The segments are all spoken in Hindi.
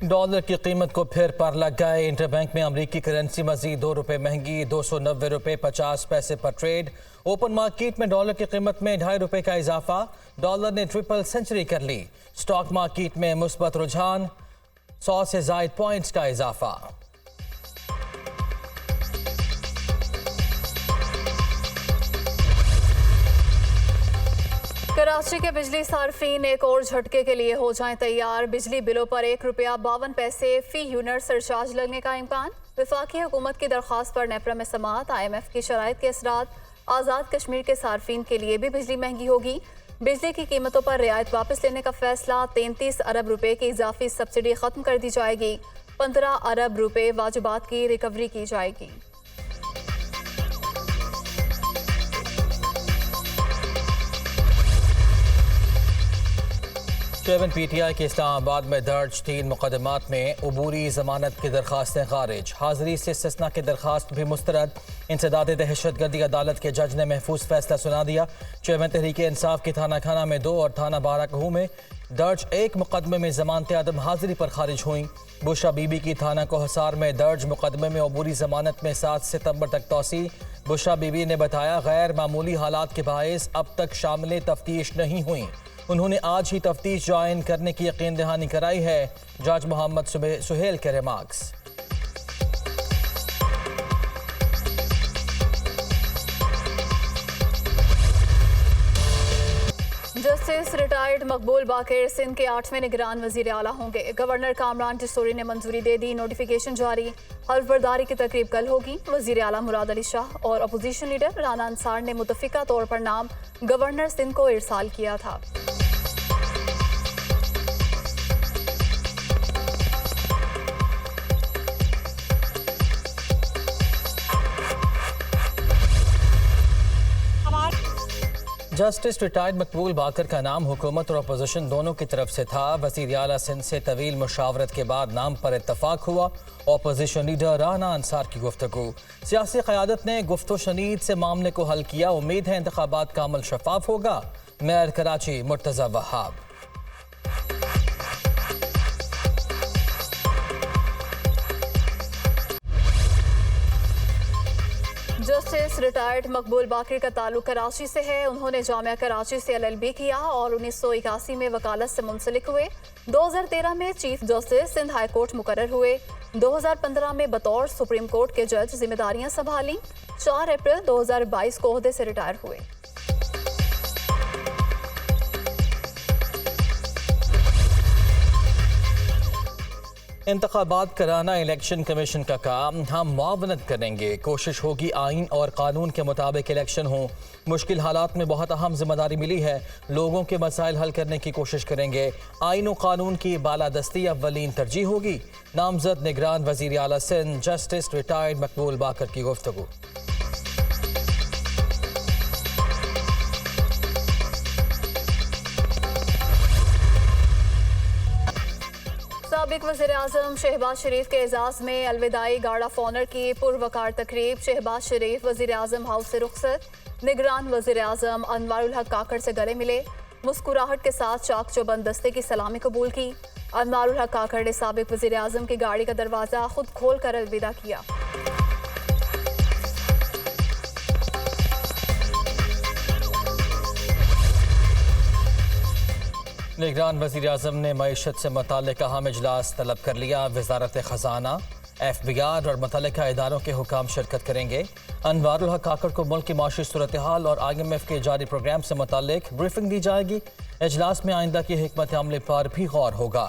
डॉलर की कीमत को फिर पर लग गए। इंटरबैंक में अमरीकी करेंसी मजीद ₹2 महंगी, ₹290.50 पर ट्रेड। ओपन मार्केट में डॉलर की कीमत में ₹2.5 का इजाफा। डॉलर ने ट्रिपल सेंचुरी कर ली। स्टॉक मार्केट में मुस्बत रुझान, 100 से जायद पॉइंट्स का इजाफा। कराची के बिजली सार्फिन एक और झटके के लिए हो जाएं तैयार। बिजली बिलों पर ₹1.52 फी यूनिट सरचार्ज लगने का इम्कान। वफाकी हुकूमत की दरख्वास्त पर नेपरा में समाअत। IMF की शराइत के असरात। आज़ाद कश्मीर के सार्फिन के लिए भी बिजली महंगी होगी। बिजली की कीमतों पर रियायत वापस लेने का फैसला। ₹33 अरब की इजाफी सब्सिडी खत्म कर दी जाएगी। ₹15 अरब वाजिबात की रिकवरी की जाएगी। चेयरमैन PTI के इस्लामाबाद में दर्ज 3 मुकदमात में अबूरी जमानत की दरखास्तें खारिज। हाजिरी से इस्तिस्ना की दरखास्त भी मुस्तरद। इंसदाद दहशतगर्दी अदालत के जज ने महफूज फैसला सुना दिया। चेयरमैन तहरीक इंसाफ की थाना खाना में 2 और थाना बाराकहू में दर्ज 1 मुकदमे में जमानत आदम हाजिरी पर खारिज हुई। बुशरा बीबी की थाना कोहसार में दर्ज मुकदमे में अबूरी जमानत में 7 सितंबर तक तोसी। बुशरा बीबी ने बताया, गैर मामूली हालात के बायस अब तक शामिल तफ्तीश नहीं हुई। उन्होंने आज ही तफ्तीश ज्वाइन करने की यकीन दहानी कराई है। जज मोहम्मद सुहेल के रिमार्क्स। जस्टिस रिटायर्ड मकबूल बाकर सिंध के 8वें निगरान वजीर आला होंगे। गवर्नर कामरान टिस्टोरी ने मंजूरी दे दी। नोटिफिकेशन जारी। हल्फबरदारी की तकरीब कल होगी। वजीर आला मुराद अली शाह और अपोजिशन लीडर राना अंसार ने मुतफिका तौर पर नाम गवर्नर सिंध को इरसाल किया था। जस्टिस रिटायर्ड मकबूल बाकर का नाम हुकूमत और अपोजिशन दोनों की तरफ से था। वज़ीर आला सिंध से तवील मुशावरत के बाद नाम पर इत्तफाक हुआ। अपोजिशन लीडर राना अंसार की गुफ्तगू। सियासी क़यादत ने गुफ्तो शनीद से मामले को हल किया। उम्मीद है इंतखाबात का अमल शफाफ होगा। Mayor Karachi Murtaza Wahab. Justice retired मकबूल बाकर का ताल्लुक कराची से है। उन्होंने जामिया कराची से LLB किया और 1981 में वकालत से मुंसलिक हुए। 2013 में chief justice Sindh high court मुकर्रर हुए। 2015 में बतौर सुप्रीम कोर्ट के जज जिम्मेदारियां संभाली। 4 अप्रैल 2022 को ओहदे से रिटायर हुए। इंतखाबात कराना इलेक्शन कमीशन का काम। हम मुआवनत करेंगे। कोशिश होगी आइन और कानून के मुताबिक इलेक्शन हो। मुश्किल हालात में बहुत अहम जिम्मेदारी मिली है। लोगों के मसाइल हल करने की कोशिश करेंगे। आइन और कानून की बालादस्ती अव्वलीन तरजीह होगी। नामजद निगरान वजीर आला सिंध जस्टिस रिटायर्ड मकबूल बाकर की गुफ्तगू। साबिक वज़ीर आज़म शहबाज शरीफ के एजाज़ में अलविदाई गार्ड ऑफ ऑनर की पुरवकार तकरीब। शहबाज शरीफ वज़ीर आज़म हाउस से रुखसत। निगरान वज़ीर आज़म अनवारुल हक काकड़ से गले मिले। मुस्कुराहट के साथ चाक चौबंद दस्ते की सलामी कबूल की। अनवारुल हक काकड़ ने साबिक वज़ीर आज़म की गाड़ी का दरवाज़ा खुद खोल कर अलविदा किया। निगरान वज़ीर आज़म ने मईशत से मुताल्लिक़ अहम इजलास तलब कर लिया। वज़ारत ख़ज़ाना, FBR और मुतल्लिक़ा इदारों के हुकाम शिरकत करेंगे। अनवारुल हक काकड़ को मुल्क की माशी सूरत हाल और IMF के जारी प्रोग्राम से मुताल्लिक़ ब्रीफिंग दी जाएगी। इजलास में आइंदा की हिकमत अमली पर भी गौर होगा।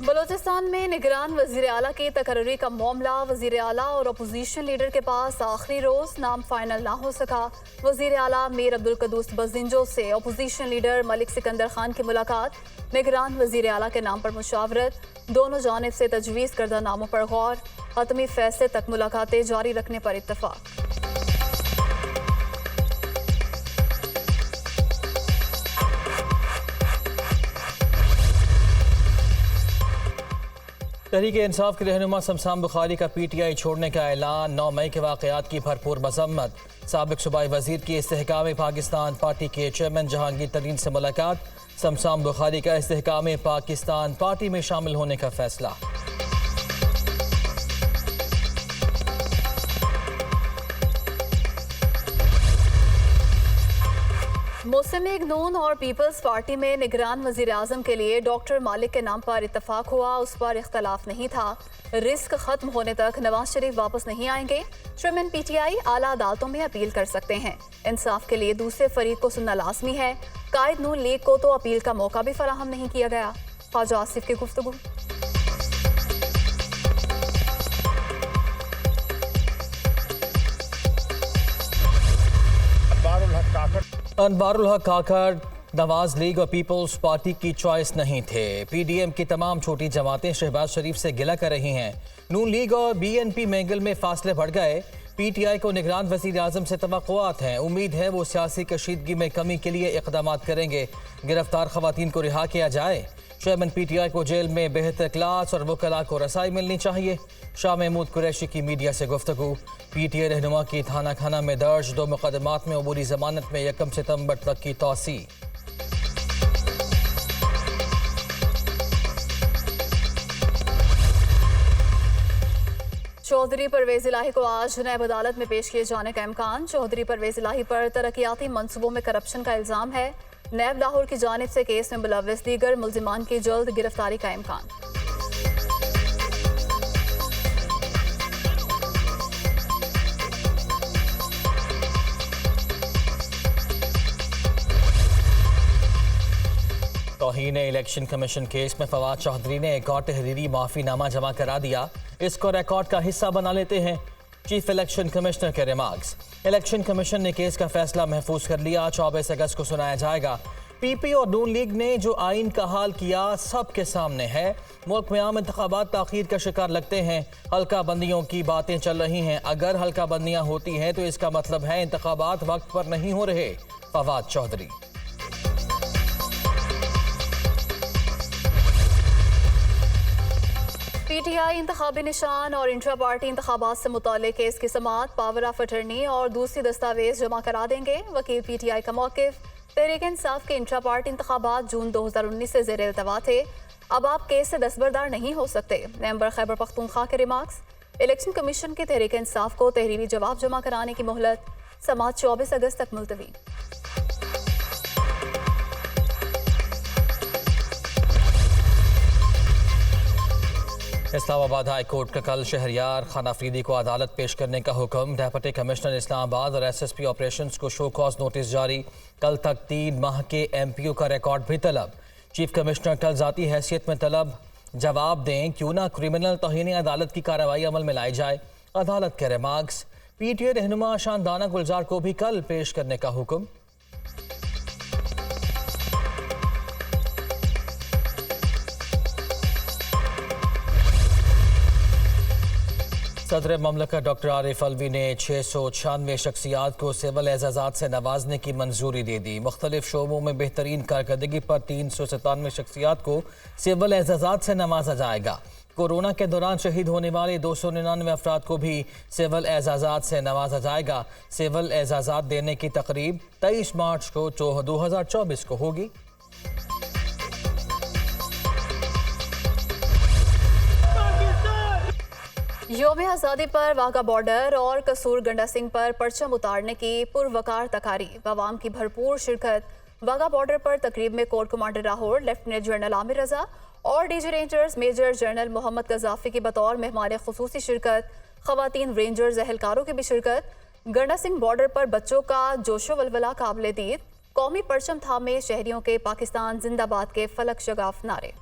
बलोचिस्तान में निगरान वज़ीर आला की तकर्री का मामला। वज़ीर आला और अपोजिशन लीडर के पास आखिरी रोज नाम फाइनल ना हो सका। वज़ीर आला मीर अब्दुल कदूस बज़िंजो से अपोजिशन लीडर मलिक सिकंदर खान की मुलाकात। निगरान वज़ीर आला के नाम पर मुशावरत। दोनों जानिब से तजवीज़ करदा नामों पर गौर। हतमी फैसले तक मुलाकातें जारी रखने पर इत्तफाक। तहरीक इंसाफ के रहनुमा शमशान बुखारी का PTI छोड़ने का ऐलान। 9 मई के वाक़यात की भरपूर मजम्मत। साबिक सूबाई वजीर की इस्तेहकाम पाकिस्तान पार्टी के चेयरमैन जहांगीर तरीन से मुलाकात। शमशान बुखारी का इस्तेहकाम पाकिस्तान पार्टी में शामिल होने का फैसला। मुस्लिम लीग नून और पीपल्स पार्टी में निगरान वजीर आजम के लिए डॉक्टर मालिक के नाम पर इत्तफाक हुआ। उस पर इख्तलाफ नहीं था। रिस्क खत्म होने तक नवाज शरीफ वापस नहीं आएंगे। चेयरमैन PTI आला अदालतों में अपील कर सकते हैं। इंसाफ के लिए दूसरे फरीक को सुनना लाजमी है। कायद नून लीग को तो अपील का मौका भी फराहम नहीं किया गया। ख्वाजा आसिफ की गुफ्तगू। अनवारुल हक काकड़ नवाज लीग और पीपल्स पार्टी की चॉइस नहीं थे। PDM की तमाम छोटी जमातें शहबाज शरीफ से गिला कर रही हैं। नून लीग और BNP मैंगल में फासले बढ़ गए। PTI को निगरान वजीर आजम से तवक्कुआत हैं। उम्मीद है वो सियासी कशीदगी में कमी के लिए इक़दामात करेंगे। गिरफ्तार खवातीन को रिहा किया जाए। चेयरमैन PTI को जेल में बेहतर क्लास और वकला को रसाई मिलनी चाहिए। शाह महमूद कुरैशी की मीडिया से गुफ्तगू। PTI रहनुमा की थाना खाना में दर्ज 2 मुकदमात में अबूरी जमानत में 1 सितंबर तक की तौसी। चौधरी परवेज इलाही को आज नैब अदालत में पेश किए जाने का इम्कान। चौधरी परवेज इलाही पर तरक्याती मंसूबों में करप्शन का इल्जाम है। नैब लाहौर की जानिब से केस में मुलव्विस दीगर मुल्जिमान की जल्द गिरफ्तारी का इम्कान। तौहीन इलेक्शन कमीशन केस में फवाद चौधरी ने एक और तहरीरी माफीनामा जमा करा दिया। इसको रिकॉर्ड का हिस्सा बना लेते हैं। चीफ इलेक्शन कमिश्नर के रिमार्क्स। इलेक्शन कमीशन ने केस का फैसला महफूज कर लिया। 24 अगस्त को सुनाया जाएगा। PP और नून लीग ने जो आइन का हाल किया सबके सामने है। मुल्क में आम इंतखाबात ताखीर का शिकार लगते हैं। हल्का बंदियों की बातें चल रही हैं। अगर हल्का बंदियां होती हैं तो इसका मतलब है इंतखाबात वक्त पर नहीं हो रहे। फवाद चौधरी। PTI इंतखाबी निशान और इंट्रा पार्टी इंतखाबात से मुताल्लिक केस की समाअत पावर ऑफ अटर्नी और दूसरी दस्तावेज जमा करा देंगे। वकील PTI का मौक़िफ़। तहरीक इंसाफ के इंट्रा पार्टी इंतखाबात जून 2019 से ज़ेर इल्तवा थे। अब आप केस से दस्तबरदार नहीं हो सकते। मेंबर खैबर पख्तूनख्वा के रिमार्क्स। इलेक्शन कमीशन की तहरीक इंसाफ को तहरीरी जवाब जमा कराने की मोहलत समाअत 24 अगस्त तक मुलतवी। इस्लामाबाद हाई कोर्ट का कल शहरियार खान अफरीदी को अदालत पेश करने का हुक्म। डेप्यूटी कमिश्नर इस्लामाबाद और SSP ऑपरेशंस को शो कॉज नोटिस जारी। कल तक 3 माह के MPO का रिकॉर्ड भी तलब। चीफ कमिश्नर कल जाती हैसियत में तलब जवाब दें। क्यों ना क्रिमिनल तौहीन अदालत की कार्रवाई अमल में लाई जाए। अदालत के रिमार्क्स। PTI रहनुमा शानदाना गुलजार को भी कल पेश करने का हुक्म। सदर ममलकत डॉक्टर आरिफ अलवी ने 696 शख्सियात को सिविल एजाज़ात से नवाजने की मंजूरी दे दी। मुख्तलिफ शोबों में बेहतरीन कारकर्दगी पर 397 शख्सियात को सिविल एजाज़ात से नवाजा जाएगा। कोरोना के दौरान शहीद होने वाले 299 अफराद को भी सिविल एजाज़ात से नवाजा जाएगा। सिविल एजाज़ात देने की तकरीब 23 मार्च को 2024 को होगी। यौम आज़ादी पर वाघा बॉर्डर और कसूर गंडा सिंह पर परचम उतारने की पुरवकार तकारीब। अवाम की भरपूर शिरकत। वाघा बॉर्डर पर तकरीब में core commander Lahore lieutenant general Amir Raza और DG rangers major general Mohammad Ghazafi की बतौर मेहमान खुसूसी शिरकत। खवातीन रेंजर्स एहलकारों की भी शिरकत। गंडा सिंह बॉर्डर पर बच्चों का जोशो वलवला काबिल दीद। कौमी परचम थामे शहरियों के पाकिस्तान जिंदाबाद के फलक शगाफ नारे।